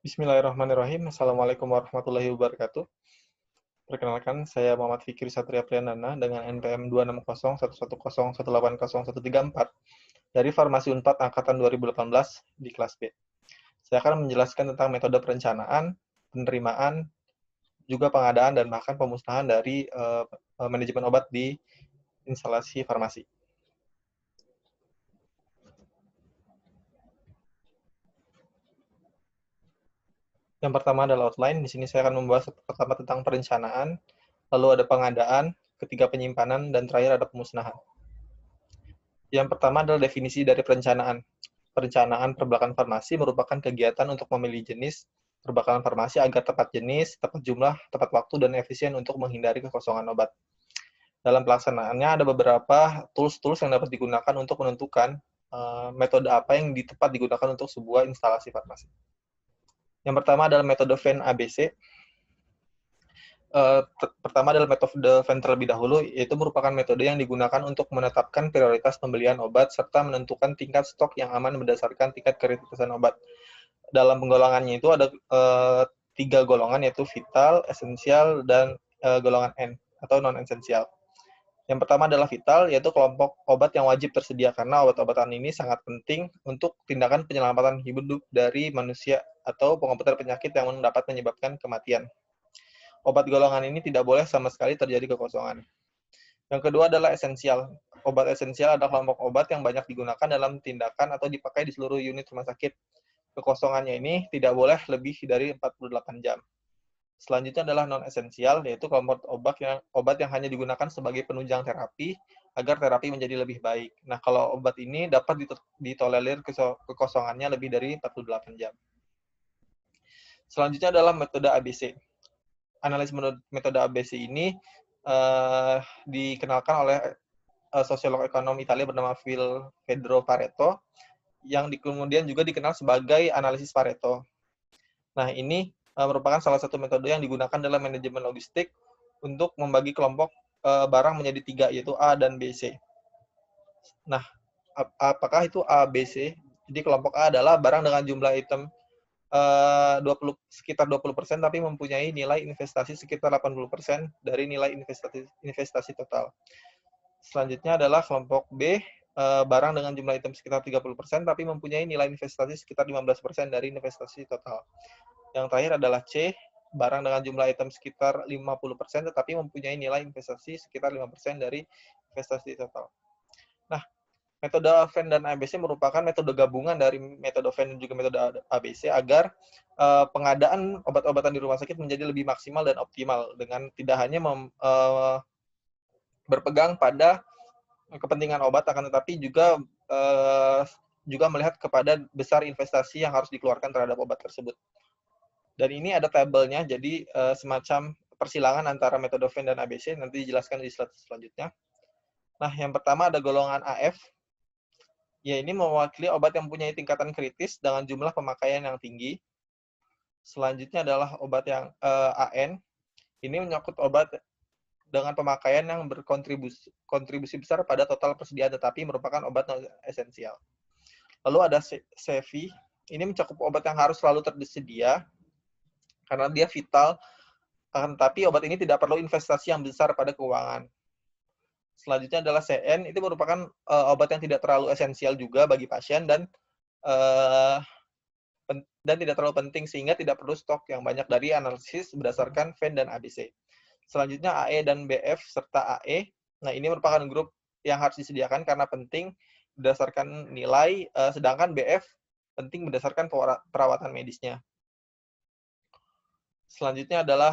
Bismillahirrahmanirrahim. Assalamualaikum warahmatullahi wabarakatuh. Perkenalkan, saya Muhammad Fikri Satria Priyanana dengan NPM 260110180180134 dari Farmasi Unpad Angkatan 2018 di kelas B. Saya akan menjelaskan tentang metode perencanaan, penerimaan, juga pengadaan, dan bahkan pemusnahan dari manajemen obat di instalasi farmasi. Yang pertama adalah outline. Di sini saya akan membahas pertama tentang perencanaan, lalu ada pengadaan, ketiga penyimpanan, dan terakhir ada pemusnahan. Yang pertama adalah definisi dari perencanaan. Perencanaan perbekalan farmasi merupakan kegiatan untuk memilih jenis perbekalan farmasi agar tepat jenis, tepat jumlah, tepat waktu, dan efisien untuk menghindari kekosongan obat. Dalam pelaksanaannya ada beberapa tools-tools yang dapat digunakan untuk menentukan metode apa yang tepat digunakan untuk sebuah instalasi farmasi. Yang pertama adalah metode Venn ABC. Pertama adalah metode Venn terlebih dahulu, yaitu merupakan metode yang digunakan untuk menetapkan prioritas pembelian obat serta menentukan tingkat stok yang aman berdasarkan tingkat kritikusan obat. Dalam penggolongannya itu ada 3 golongan, yaitu vital, esensial, dan golongan N atau non-esensial. Yang pertama adalah vital, yaitu kelompok obat yang wajib tersedia karena obat-obatan ini sangat penting untuk tindakan penyelamatan hidup dari manusia atau pengobatan penyakit yang dapat menyebabkan kematian. Obat golongan ini tidak boleh sama sekali terjadi kekosongan. Yang kedua adalah esensial. Obat esensial adalah kelompok obat yang banyak digunakan dalam tindakan atau dipakai di seluruh unit rumah sakit. Kekosongannya ini tidak boleh lebih dari 48 jam. Selanjutnya adalah non-esensial, yaitu kelompok obat yang hanya digunakan sebagai penunjang terapi agar terapi menjadi lebih baik. Nah, kalau obat ini dapat ditolerir kekosongannya lebih dari 48 jam. Selanjutnya adalah metode ABC. Analisis metode ABC ini dikenalkan oleh sosiolog ekonom Italia bernama Pedro Pareto, yang kemudian juga dikenal sebagai analisis Pareto. Nah, ini merupakan salah satu metode yang digunakan dalam manajemen logistik untuk membagi kelompok barang menjadi 3, yaitu A dan B, C. Nah, apakah itu A, B, C? Jadi kelompok A adalah barang dengan jumlah item sekitar 20%, tapi mempunyai nilai investasi sekitar 80% dari nilai investasi total. Selanjutnya adalah kelompok B, barang dengan jumlah item sekitar 30%, tapi mempunyai nilai investasi sekitar 15% dari investasi total. Yang terakhir adalah C, barang dengan jumlah item sekitar 50%, tetapi mempunyai nilai investasi sekitar 5% dari investasi total. Nah, metode Venn dan ABC merupakan metode gabungan dari metode Venn dan juga metode ABC agar pengadaan obat-obatan di rumah sakit menjadi lebih maksimal dan optimal dengan tidak hanya berpegang pada kepentingan obat, akan tetapi juga melihat kepada besar investasi yang harus dikeluarkan terhadap obat tersebut. Dan ini ada tabelnya, jadi semacam persilangan antara metode Venn dan ABC, nanti dijelaskan di slide selanjutnya. Nah, yang pertama ada golongan AF. Ya, ini mewakili obat yang mempunyai tingkatan kritis dengan jumlah pemakaian yang tinggi. Selanjutnya adalah obat yang AN. Ini menyangkut obat dengan pemakaian yang berkontribusi besar pada total persediaan, tetapi merupakan obat non esensial. Lalu ada CEVI. Ini mencakup obat yang harus selalu tersedia karena dia vital, tetapi obat ini tidak perlu investasi yang besar pada keuangan. Selanjutnya adalah CN, itu merupakan obat yang tidak terlalu esensial juga bagi pasien dan tidak terlalu penting sehingga tidak perlu stok yang banyak dari analisis berdasarkan Venn dan ABC. Selanjutnya AE dan BF serta AE. Nah, ini merupakan grup yang harus disediakan karena penting berdasarkan nilai, sedangkan BF penting berdasarkan perawatan medisnya. Selanjutnya adalah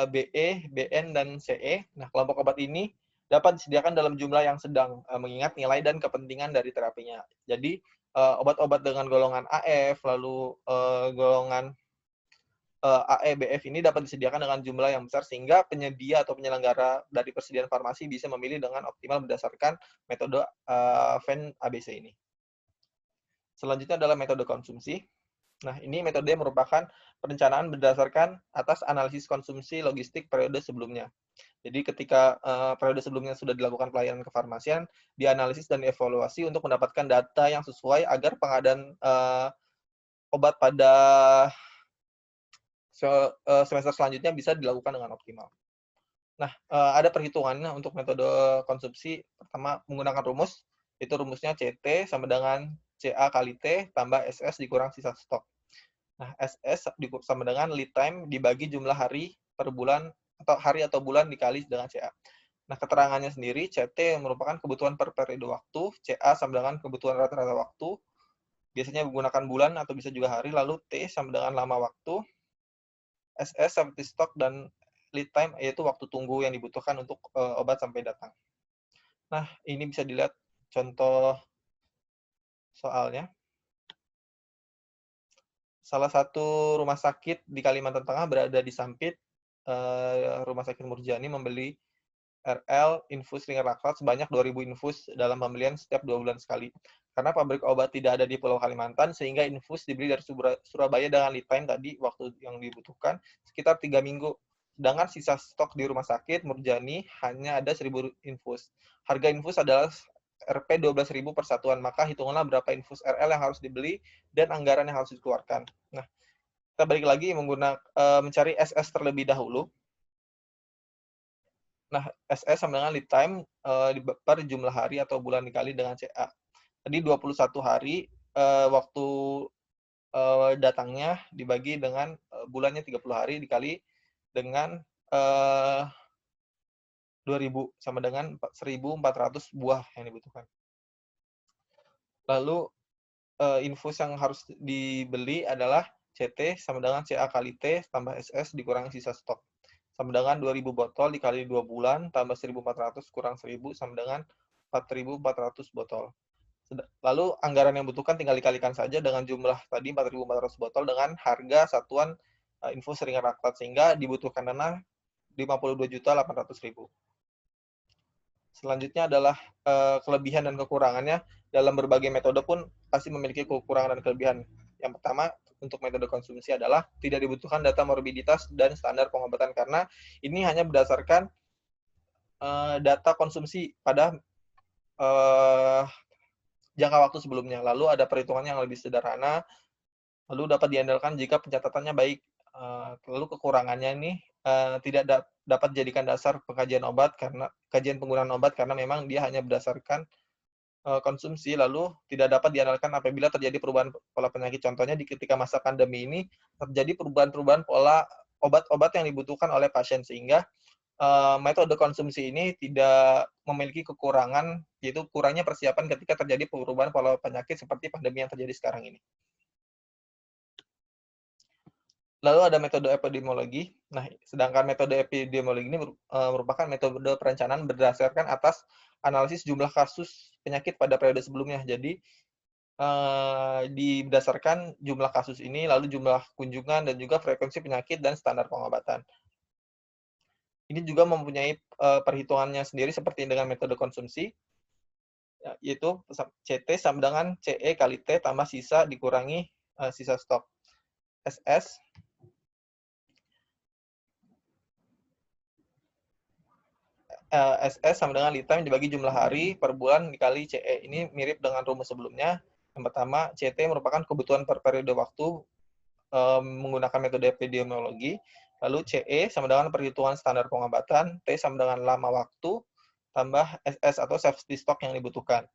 BE, BN, dan CE. Nah, kelompok obat ini dapat disediakan dalam jumlah yang sedang, mengingat nilai dan kepentingan dari terapinya. Jadi, obat-obat dengan golongan AF, lalu golongan AE, BF ini dapat disediakan dengan jumlah yang besar, sehingga penyedia atau penyelenggara dari persediaan farmasi bisa memilih dengan optimal berdasarkan metode Venn ABC ini. Selanjutnya adalah metode konsumsi. Nah, ini metode merupakan perencanaan berdasarkan atas analisis konsumsi logistik periode sebelumnya. Jadi ketika periode sebelumnya sudah dilakukan pelayanan kefarmasian, dianalisis dan dievaluasi untuk mendapatkan data yang sesuai agar pengadaan obat pada semester selanjutnya bisa dilakukan dengan optimal. Nah, ada perhitungannya untuk metode konsumsi. Pertama, menggunakan rumus, itu rumusnya CT sama dengan CA kali T tambah SS dikurang sisa stok. Nah, SS sama dengan lead time dibagi jumlah hari per bulan, atau hari atau bulan dikali dengan CA. Nah, keterangannya sendiri, CT merupakan kebutuhan per periode waktu, CA sama dengan kebutuhan rata-rata waktu, biasanya menggunakan bulan atau bisa juga hari, lalu T sama dengan lama waktu, SS seperti stok, dan lead time yaitu waktu tunggu yang dibutuhkan untuk obat sampai datang. Nah, ini bisa dilihat contoh soalnya. Salah satu rumah sakit di Kalimantan Tengah berada di Sampit, Rumah Sakit Murjani membeli RL infus ringan laktat sebanyak 2.000 infus dalam pembelian setiap 2 bulan sekali. Karena pabrik obat tidak ada di Pulau Kalimantan, sehingga infus dibeli dari Surabaya dengan lead time tadi, waktu yang dibutuhkan, sekitar 3 minggu. Sedangkan sisa stok di rumah sakit Murjani hanya ada 1.000 infus. Harga infus adalah Rp 12.000 per satuan, maka hitunganlah berapa infus RL yang harus dibeli dan anggaran yang harus dikeluarkan. Nah, kita balik lagi mencari SS terlebih dahulu. Nah, SS sama dengan lead time per jumlah hari atau bulan dikali dengan CA. Tadi 21 hari waktu datangnya dibagi dengan bulannya 30 hari dikali dengan 2.000 sama dengan 1.400 buah yang dibutuhkan. Lalu infus yang harus dibeli adalah CT sama dengan CA kali T tambah SS dikurangi sisa stok. Sama dengan 2.000 botol dikali 2 bulan tambah 1.400 kurang 1.000 sama dengan 4.400 botol. Lalu anggaran yang dibutuhkan tinggal dikalikan saja dengan jumlah tadi 4.400 botol dengan harga satuan infus ringan laktat, sehingga dibutuhkan dana 52.800.000. Selanjutnya adalah kelebihan dan kekurangannya. Dalam berbagai metode pun pasti memiliki kekurangan dan kelebihan. Yang pertama, untuk metode konsumsi adalah tidak dibutuhkan data morbiditas dan standar pengobatan, karena ini hanya berdasarkan data konsumsi pada jangka waktu sebelumnya. Lalu ada perhitungan yang lebih sederhana, lalu dapat diandalkan jika pencatatannya baik. Lalu kekurangannya ini tidak dapat dijadikan dasar pengkajian obat, karena kajian penggunaan obat, karena memang dia hanya berdasarkan konsumsi, lalu tidak dapat diandalkan apabila terjadi perubahan pola penyakit. Contohnya ketika masa pandemi ini terjadi perubahan-perubahan pola obat-obat yang dibutuhkan oleh pasien, sehingga metode konsumsi ini tidak memiliki kekurangan, yaitu kurangnya persiapan ketika terjadi perubahan pola penyakit seperti pandemi yang terjadi sekarang ini. Lalu ada metode epidemiologi. Nah, sedangkan metode epidemiologi ini merupakan metode perencanaan berdasarkan atas analisis jumlah kasus penyakit pada periode sebelumnya. Jadi, berdasarkan jumlah kasus ini, lalu jumlah kunjungan, dan juga frekuensi penyakit dan standar pengobatan. Ini juga mempunyai perhitungannya sendiri seperti dengan metode konsumsi, yaitu CT sama dengan CE kali T tambah sisa dikurangi sisa stok. SS SS sama dengan lead time dibagi jumlah hari per bulan dikali CE. Ini mirip dengan rumus sebelumnya. Yang pertama, CT merupakan kebutuhan per periode waktu menggunakan metode epidemiologi. Lalu CE sama dengan perhitungan standar pengobatan, T sama dengan lama waktu, tambah SS atau safety stock yang dibutuhkan.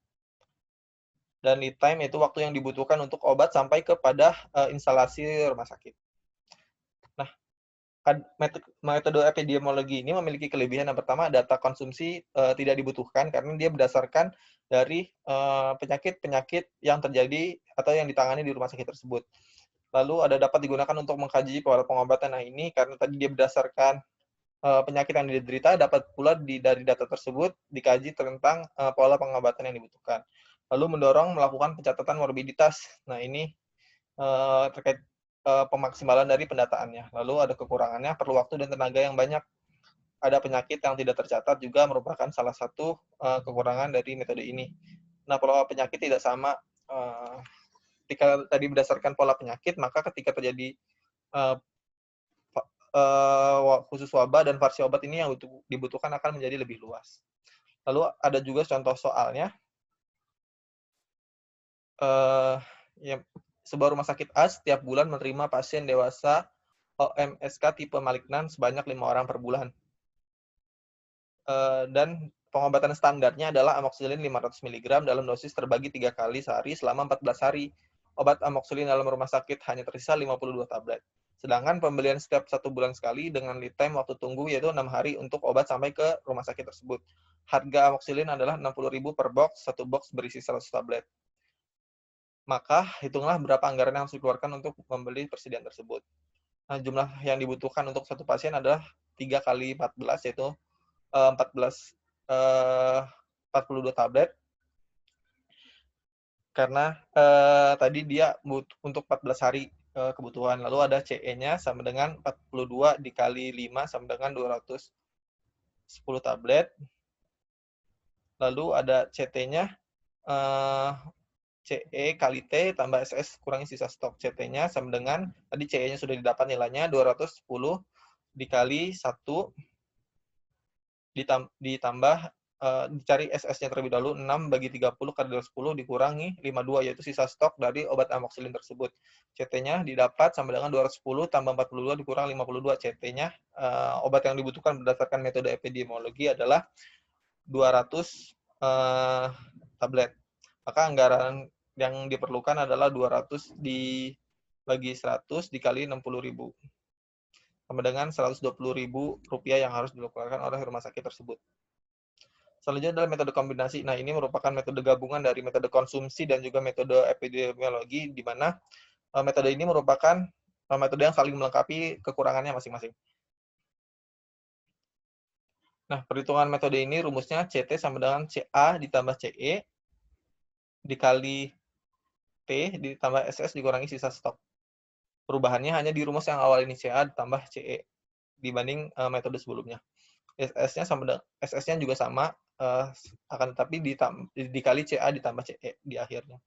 Dan lead time itu waktu yang dibutuhkan untuk obat sampai kepada instalasi rumah sakit. Nah, metode epidemiologi ini memiliki kelebihan. Yang pertama, data konsumsi tidak dibutuhkan karena dia berdasarkan dari penyakit-penyakit yang terjadi atau yang ditangani di rumah sakit tersebut. Lalu ada dapat digunakan untuk mengkaji pola pengobatan. Nah, ini karena tadi dia berdasarkan penyakit yang diderita, dapat pula dari data tersebut dikaji tentang pola pengobatan yang dibutuhkan. Lalu mendorong melakukan pencatatan morbiditas. Nah, ini terkait pemaksimalan dari pendataannya. Lalu ada kekurangannya, perlu waktu dan tenaga yang banyak. Ada penyakit yang tidak tercatat juga merupakan salah satu kekurangan dari metode ini. Nah, pola penyakit tidak sama. Ketika tadi berdasarkan pola penyakit, maka ketika terjadi khusus wabah dan variasi obat ini yang dibutuhkan akan menjadi lebih luas. Lalu ada juga contoh soalnya. Sebuah rumah sakit A setiap bulan menerima pasien dewasa OMSK tipe malignan sebanyak 5 orang per bulan. Dan pengobatan standarnya adalah amoxicillin 500 mg dalam dosis terbagi 3 kali sehari selama 14 hari. Obat amoxicillin dalam rumah sakit hanya tersisa 52 tablet. Sedangkan pembelian setiap 1 bulan sekali dengan lead time waktu tunggu yaitu 6 hari untuk obat sampai ke rumah sakit tersebut. Harga amoxicillin adalah 60.000 per box, 1 box berisi 100 tablet. Maka hitunglah berapa anggaran yang harus dikeluarkan untuk membeli persediaan tersebut. Nah, jumlah yang dibutuhkan untuk satu pasien adalah 3 kali 14, yaitu 42 tablet. Karena tadi dia untuk 14 hari kebutuhan. Lalu ada CE-nya sama dengan 42 dikali 5 sama dengan 210 tablet. Lalu ada CT-nya, CE kali T tambah SS kurangi sisa stok. CT-nya sama dengan, tadi CE-nya sudah didapat nilainya, 210 dikali 1 ditambah, dicari SS-nya terlebih dahulu, 6 bagi 30 kali 10 dikurangi 52, yaitu sisa stok dari obat amoxicillin tersebut. CT-nya didapat sama dengan 210 tambah 42 dikurang 52. CT-nya, obat yang dibutuhkan berdasarkan metode epidemiologi adalah 200 tablet. Maka anggaran yang diperlukan adalah 200 dibagi 100 dikali 60.000. Sama dengan Rp120.000 yang harus dikeluarkan oleh rumah sakit tersebut. Selanjutnya adalah metode kombinasi. Nah, ini merupakan metode gabungan dari metode konsumsi dan juga metode epidemiologi, di mana metode ini merupakan metode yang saling melengkapi kekurangannya masing-masing. Nah, perhitungan metode ini rumusnya CT sama dengan CA ditambah CE dikali T ditambah SS dikurangi sisa stok. Perubahannya hanya di rumus yang awal ini, CA ditambah CE dibanding metode sebelumnya. SS-nya juga sama, akan tetapi dikali CA ditambah CE di akhirnya.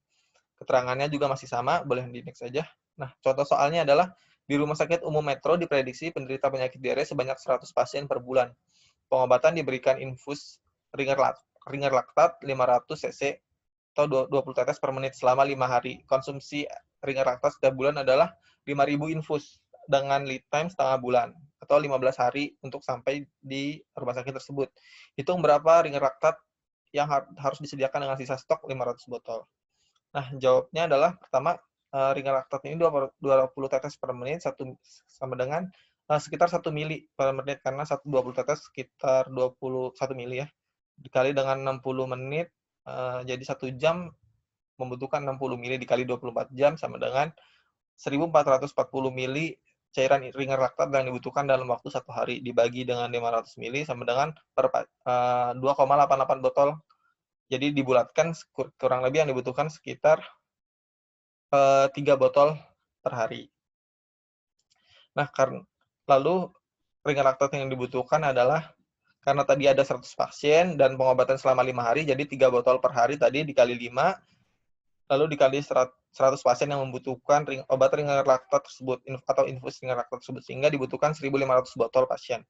Keterangannya juga masih sama, boleh di next saja. Nah, contoh soalnya adalah di Rumah Sakit Umum Metro diprediksi penderita penyakit diare sebanyak 100 pasien per bulan. Pengobatan diberikan infus ringer laktat 500 cc atau 20 tetes per menit selama 5 hari. Konsumsi ringer laktat setiap bulan adalah 5.000 infus dengan lead time setengah bulan atau 15 hari untuk sampai di rumah sakit tersebut. Hitung berapa ringer laktat yang harus disediakan dengan sisa stok 500 botol. Nah, jawabnya adalah pertama, ringer laktat ini 20 tetes per menit sama dengan sekitar 1 mili per menit, karena 20 tetes sekitar 21 mili ya. Dikali dengan 60 menit, jadi 1 jam membutuhkan 60 mili dikali 24 jam sama dengan 1.440 mili cairan ringer laktat yang dibutuhkan dalam waktu 1 hari dibagi dengan 500 mili sama dengan 2,88 botol. Jadi dibulatkan kurang lebih yang dibutuhkan sekitar 3 botol per hari. Nah, lalu ringer laktat yang dibutuhkan adalah karena tadi ada 100 pasien dan pengobatan selama 5 hari, jadi 3 botol per hari tadi dikali 5, lalu dikali 100 pasien yang membutuhkan obat ringer laktat tersebut atau infus ringer laktat tersebut, sehingga dibutuhkan 1.500 botol pasien.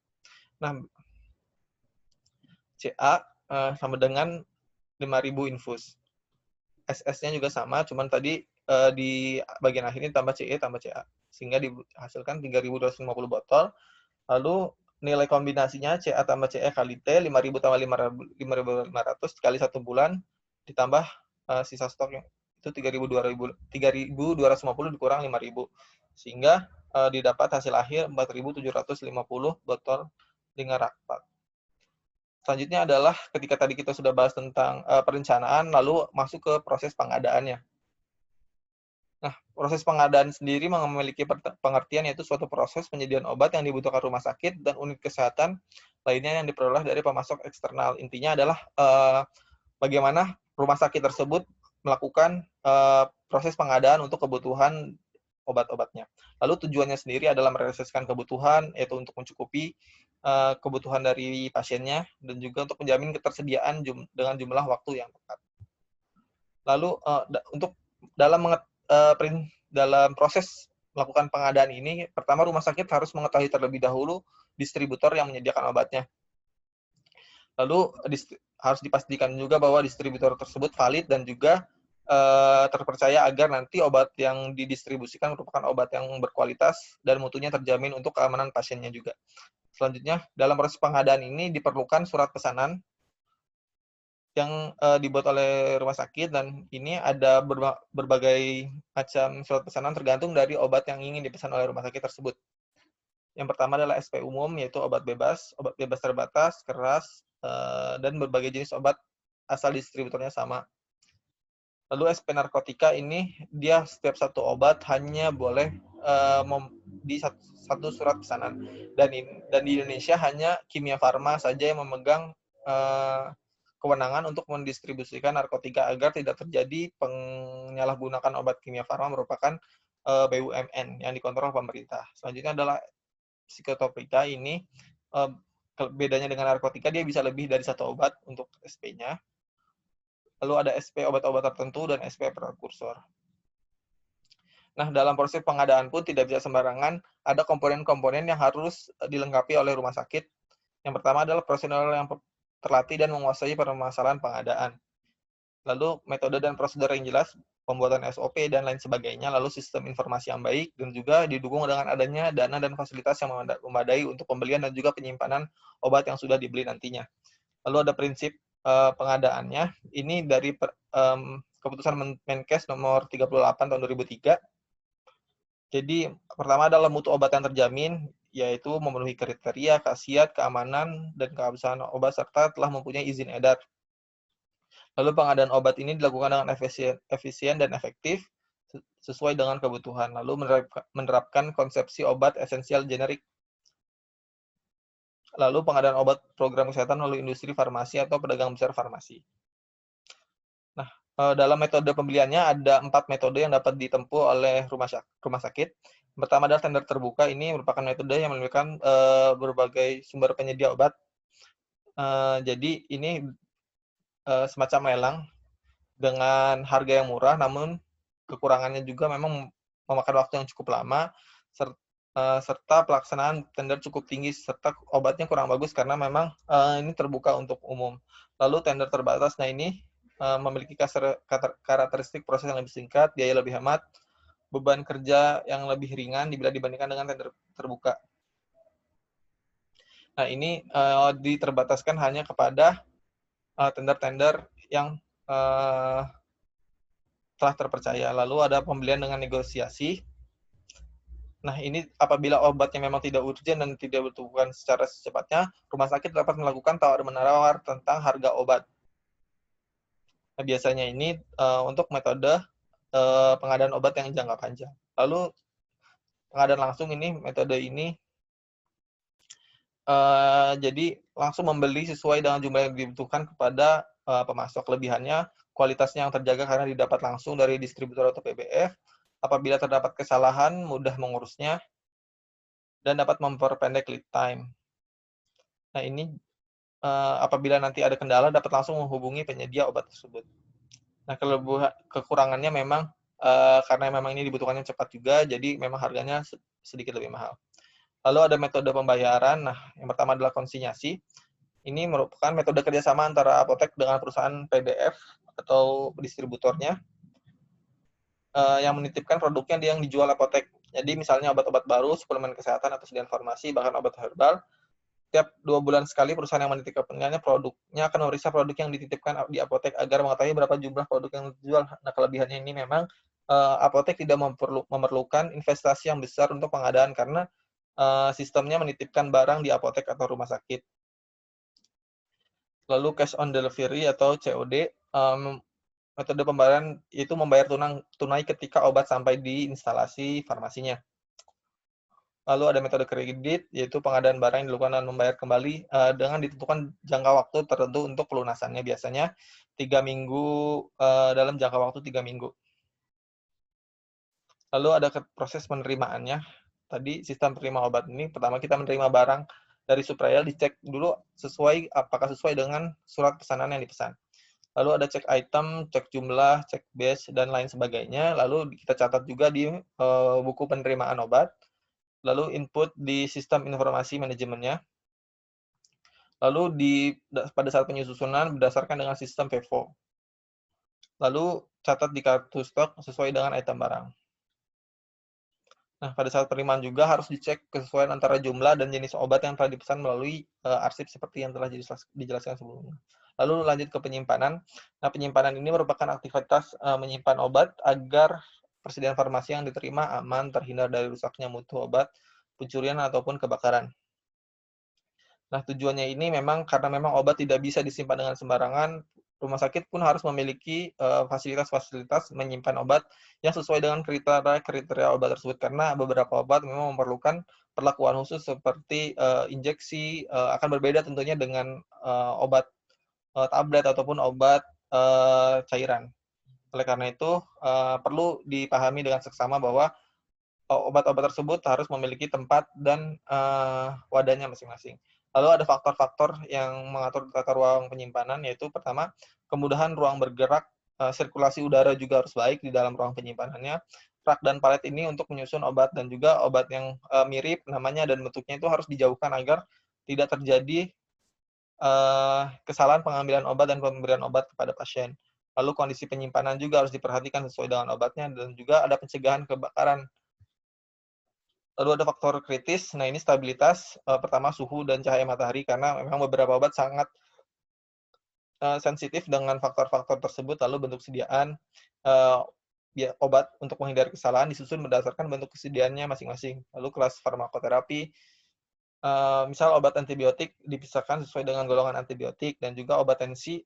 Nah, CA sama dengan 5.000 infus. SS-nya juga sama, cuman tadi di bagian akhir ini tambah CE tambah CA, sehingga dihasilkan 3.250 botol. Lalu nilai kombinasinya CA tambah CE kali T, 5.000 tambah 5.500 kali 1 bulan, ditambah sisa stok yang itu 3.250 dikurang 5.000. Sehingga didapat hasil akhir 4.750 botol ringer laktat. Selanjutnya adalah ketika tadi kita sudah bahas tentang perencanaan, lalu masuk ke proses pengadaannya. Nah, proses pengadaan sendiri memiliki pengertian, yaitu suatu proses penyediaan obat yang dibutuhkan rumah sakit dan unit kesehatan lainnya yang diperoleh dari pemasok eksternal. Intinya adalah bagaimana rumah sakit tersebut melakukan proses pengadaan untuk kebutuhan obat-obatnya. Lalu tujuannya sendiri adalah merealisasikan kebutuhan, yaitu untuk mencukupi kebutuhan dari pasiennya dan juga untuk menjamin ketersediaan dengan jumlah waktu yang tepat. Lalu untuk dalam proses melakukan pengadaan ini, pertama rumah sakit harus mengetahui terlebih dahulu distributor yang menyediakan obatnya. Lalu harus dipastikan juga bahwa distributor tersebut valid dan juga terpercaya agar nanti obat yang didistribusikan merupakan obat yang berkualitas dan mutunya terjamin untuk keamanan pasiennya juga. Selanjutnya, dalam proses pengadaan ini diperlukan surat pesanan yang dibuat oleh rumah sakit, dan ini ada berbagai macam surat pesanan tergantung dari obat yang ingin dipesan oleh rumah sakit tersebut. Yang pertama adalah SP umum, yaitu obat bebas terbatas, keras, dan berbagai jenis obat asal distributornya sama. Lalu SP narkotika ini dia setiap satu obat hanya boleh di satu surat pesanan, dan di Indonesia hanya Kimia Farma saja yang memegang kewenangan untuk mendistribusikan narkotika agar tidak terjadi penyalahgunaan obat Kimia Farma merupakan BUMN yang dikontrol pemerintah. Selanjutnya adalah psikotropika. Ini bedanya dengan narkotika, dia bisa lebih dari satu obat untuk SP-nya. Lalu ada SP obat-obat tertentu dan SP prekursor. Nah, dalam proses pengadaan pun tidak bisa sembarangan, ada komponen-komponen yang harus dilengkapi oleh rumah sakit. Yang pertama adalah personel yang terlatih dan menguasai permasalahan pengadaan. Lalu metode dan prosedur yang jelas, pembuatan SOP dan lain sebagainya, lalu sistem informasi yang baik, dan juga didukung dengan adanya dana dan fasilitas yang memadai untuk pembelian dan juga penyimpanan obat yang sudah dibeli nantinya. Lalu ada prinsip pengadaannya, ini dari keputusan Menkes nomor 38 tahun 2003. Jadi pertama adalah mutu obat yang terjamin, yaitu memenuhi kriteria, khasiat, keamanan, dan keabsahan obat serta telah mempunyai izin edar. Lalu pengadaan obat ini dilakukan dengan efisien dan efektif sesuai dengan kebutuhan. Lalu menerapkan konsepsi obat esensial generik. Lalu pengadaan obat program kesehatan melalui industri farmasi atau pedagang besar farmasi. Nah, dalam metode pembeliannya ada 4 metode yang dapat ditempuh oleh rumah sakit. Yang pertama adalah tender terbuka. Ini merupakan metode yang melibatkan berbagai sumber penyedia obat. Jadi ini semacam lelang dengan harga yang murah, namun kekurangannya juga memang memakan waktu yang cukup lama, serta pelaksanaan tender cukup tinggi, serta obatnya kurang bagus karena memang ini terbuka untuk umum. Lalu tender terbatas, nah ini memiliki karakteristik proses yang lebih singkat, biaya lebih hemat, beban kerja yang lebih ringan bila dibandingkan dengan tender terbuka. Nah ini diterbataskan hanya kepada tender-tender yang telah terpercaya. Lalu ada pembelian dengan negosiasi. Nah, ini apabila obatnya memang tidak urgent dan tidak dibutuhkan secara secepatnya, rumah sakit dapat melakukan tawar-menawar tentang harga obat. Nah, biasanya ini untuk metode pengadaan obat yang jangka panjang. Lalu pengadaan langsung ini, metode ini jadi langsung membeli sesuai dengan jumlah yang dibutuhkan kepada pemasok. Kelebihannya, kualitasnya yang terjaga karena didapat langsung dari distributor atau PBF. Apabila terdapat kesalahan, mudah mengurusnya, dan dapat memperpendek lead time. Nah, ini apabila nanti ada kendala, dapat langsung menghubungi penyedia obat tersebut. Nah, kekurangannya memang karena memang ini dibutuhkannya cepat juga, jadi memang harganya sedikit lebih mahal. Lalu ada metode pembayaran. Nah, yang pertama adalah konsinyasi. Ini merupakan metode kerjasama antara apotek dengan perusahaan PDF atau distributornya yang menitipkan produknya yang dijual apotek. Jadi misalnya obat-obat baru, suplemen kesehatan atau sediaan farmasi, bahkan obat herbal, tiap 2 bulan sekali perusahaan yang menitipkannya produknya akan memeriksa produk yang dititipkan di apotek agar mengetahui berapa jumlah produk yang dijual. Nah, kelebihannya ini memang apotek tidak memerlukan investasi yang besar untuk pengadaan karena sistemnya menitipkan barang di apotek atau rumah sakit. Lalu cash on delivery atau COD, metode pembayaran itu membayar tunai ketika obat sampai di instalasi farmasinya. Lalu ada metode kredit, yaitu pengadaan barang yang dilakukan dan membayar kembali dengan ditentukan jangka waktu tertentu untuk pelunasannya, biasanya 3 minggu, dalam jangka waktu 3 minggu. Lalu ada proses penerimaannya. Tadi sistem penerima obat ini, pertama kita menerima barang dari supplier, dicek dulu apakah sesuai dengan surat pesanan yang dipesan. Lalu ada cek item, cek jumlah, cek batch, dan lain sebagainya. Lalu kita catat juga di buku penerimaan obat. Lalu input di sistem informasi manajemennya. Lalu pada saat penyusunan berdasarkan dengan sistem FIFO. Lalu catat di kartu stok sesuai dengan item barang. Nah, pada saat penerimaan juga harus dicek kesesuaian antara jumlah dan jenis obat yang telah dipesan melalui arsip seperti yang telah dijelaskan sebelumnya. Lalu lanjut ke penyimpanan. Nah, penyimpanan ini merupakan aktivitas menyimpan obat agar persediaan farmasi yang diterima aman, terhindar dari rusaknya mutu obat, pencurian ataupun kebakaran. Nah, tujuannya ini memang karena memang obat tidak bisa disimpan dengan sembarangan, rumah sakit pun harus memiliki fasilitas-fasilitas menyimpan obat yang sesuai dengan kriteria obat tersebut, karena beberapa obat memang memerlukan perlakuan khusus seperti injeksi, akan berbeda tentunya dengan obat tablet ataupun obat cairan. Oleh karena itu, perlu dipahami dengan seksama bahwa obat-obat tersebut harus memiliki tempat dan wadahnya masing-masing. Lalu ada faktor-faktor yang mengatur tata ruang penyimpanan, yaitu pertama, kemudahan ruang bergerak, sirkulasi udara juga harus baik di dalam ruang penyimpanannya. Rak dan palet ini untuk menyusun obat, dan juga obat yang mirip namanya dan bentuknya itu harus dijauhkan agar tidak terjadi kesalahan pengambilan obat dan pemberian obat kepada pasien. Lalu kondisi penyimpanan juga harus diperhatikan sesuai dengan obatnya, dan juga ada pencegahan kebakaran. Lalu ada faktor kritis, nah ini stabilitas, pertama suhu dan cahaya matahari, karena memang beberapa obat sangat sensitif dengan faktor-faktor tersebut. Lalu bentuk sediaan obat untuk menghindari kesalahan disusun berdasarkan bentuk kesediaannya masing-masing. Lalu kelas farmakoterapi, misal obat antibiotik dipisahkan sesuai dengan golongan antibiotik, dan juga obat tensi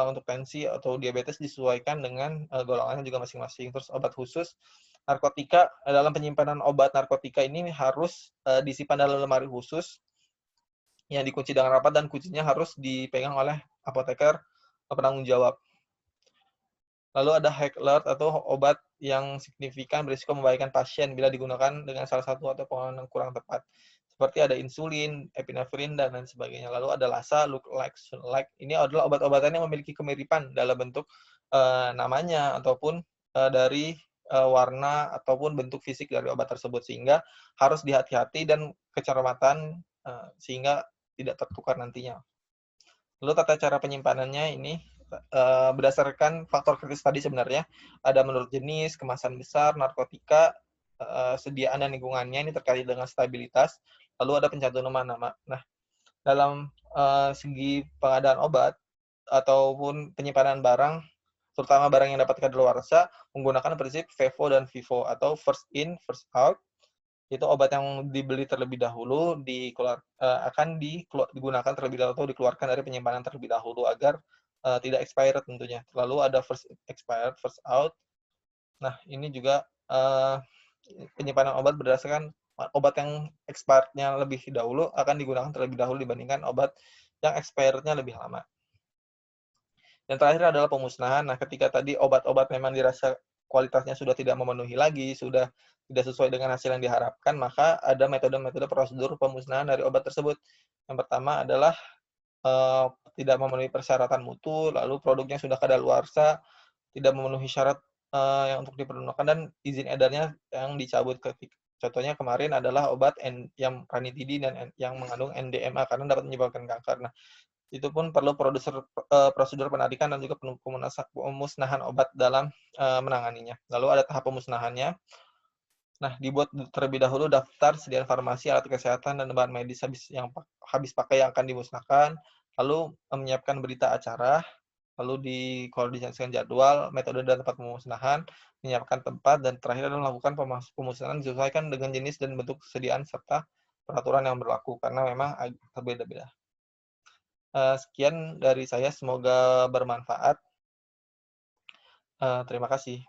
untuk tensi atau diabetes disesuaikan dengan golongannya juga masing-masing. Terus obat khusus, narkotika, dalam penyimpanan obat narkotika ini harus disimpan dalam lemari khusus yang dikunci dengan rapat, dan kuncinya harus dipegang oleh apoteker penanggung jawab. Lalu ada high alert atau obat yang signifikan berisiko membahayakan pasien bila digunakan dengan salah satu atau pengelolaan yang kurang tepat. Seperti ada insulin, epinefrin, dan lain sebagainya. Lalu ada LASA, look like, sound like. Ini adalah obat-obatan yang memiliki kemiripan dalam bentuk namanya ataupun dari warna ataupun bentuk fisik dari obat tersebut, sehingga harus dihati-hati dan kecermatan sehingga tidak tertukar nantinya. Lalu tata cara penyimpanannya ini berdasarkan faktor kritis tadi sebenarnya, ada menurut jenis, kemasan besar, narkotika, sediaan dan lingkungannya, ini terkait dengan stabilitas, lalu ada pencantuman nama. Nah, dalam segi pengadaan obat ataupun penyimpanan barang, terutama barang yang dapat kadaluarsa, menggunakan prinsip FIFO dan FIFO atau first in, first out. Itu obat yang dibeli terlebih dahulu akan digunakan terlebih dahulu atau dikeluarkan dari penyimpanan terlebih dahulu agar tidak expired tentunya. Lalu ada first expired, first out. Nah, ini juga penyimpanan obat berdasarkan obat yang expired-nya lebih dahulu akan digunakan terlebih dahulu dibandingkan obat yang expired-nya lebih lama. Yang terakhir adalah pemusnahan. Nah, ketika tadi obat-obat memang dirasa kualitasnya sudah tidak memenuhi lagi, sudah tidak sesuai dengan hasil yang diharapkan, maka ada metode-metode prosedur pemusnahan dari obat tersebut. Yang pertama adalah tidak memenuhi persyaratan mutu, lalu produknya sudah kadaluarsa, tidak memenuhi syarat yang untuk dipergunakan, dan izin edarnya yang dicabut. Contohnya kemarin adalah obat yang ranitidin dan yang mengandung NDMA karena dapat menyebabkan kanker. Nah, itu pun perlu prosedur penarikan dan juga pemusnahan obat dalam menanganinya. Lalu ada tahap pemusnahannya. Nah, dibuat terlebih dahulu daftar sediaan farmasi, alat kesehatan, dan bahan medis habis pakai yang akan dimusnahkan. Lalu menyiapkan berita acara, lalu dikoordinasikan jadwal, metode dan tempat pemusnahan, menyiapkan tempat, dan terakhir adalah melakukan pemusnahan disesuaikan dengan jenis dan bentuk kesediaan serta peraturan yang berlaku, karena memang berbeda-beda. Sekian dari saya, semoga bermanfaat. Terima kasih.